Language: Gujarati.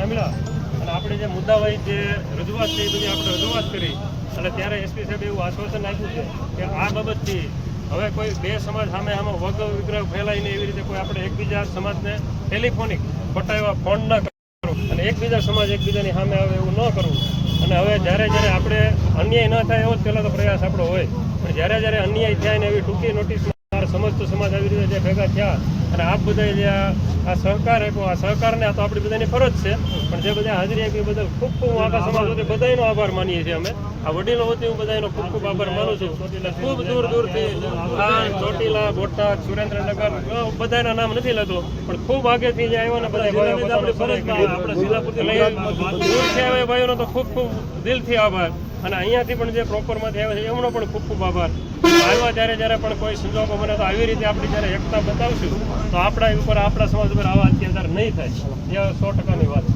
સાંભળ્યા અને આપણે જે મુદ્દાવાહી જે રજૂઆત છે એ બધી આપણે રજૂઆત કરી અને ત્યારે એસપી સાહેબ એવું આશ્વાસન આપ્યું છે કે આ બાબતથી હવે કોઈ બે સમાજ સામે વગ વિગ્રહ ફેલાઈને એવી રીતે કોઈ આપણે એકબીજા સમાજને ટેલિફોનિક ખોટા એવા ફોન ન કરો અને એકબીજા સમાજ એકબીજાની સામે આવે એવું ન કરવું. અને હવે જ્યારે આપણે અન્યાય ન થાય એવો જ પહેલાં તો પ્રયાસ આપણો હોય, પણ જ્યારે અન્યાય થાય ને એવી ટૂંકી નોટિસમાં સમસ્ત સમાજ આવી રીતે જે ભેગા થયા અને આપ બધા જે આ સહકાર આપ્યો, આ સહકારને આ તો આપણી બધાની ફરજ છે, પણ જે બધા હાજરી આપી બદલ ખૂબ ખૂબ આખા સમાજ વતી બધાનો આભાર માનીએ છીએ અમે. આ વડીલો વતી હું બધાનો ખૂબ ખૂબ આભાર માનું છું. ખૂબ દૂર દૂરથી ચોટીલા, બોટાદ, સુરેન્દ્રનગર બધાના નામ નથી લેતો, પણ ખૂબ આગેથી જે આવ્યા ને બધા દૂરથી આવે ભાઈઓનો તો ખૂબ ખૂબ દિલથી આભાર. અને અહીંયાથી પણ જે પ્રોપરમાંથી આવે છે એમનો પણ ખૂબ ખૂબ આભાર. આવ્યા જ્યારે પણ કોઈ સંજોગો બને તો આવી રીતે આપણે જ્યારે એકતા બતાવશું તો આપણા ઉપર, આપણા સમાજ ઉપર આવા અત્યાચાર નહીં થાય. એ 100%ની વાત.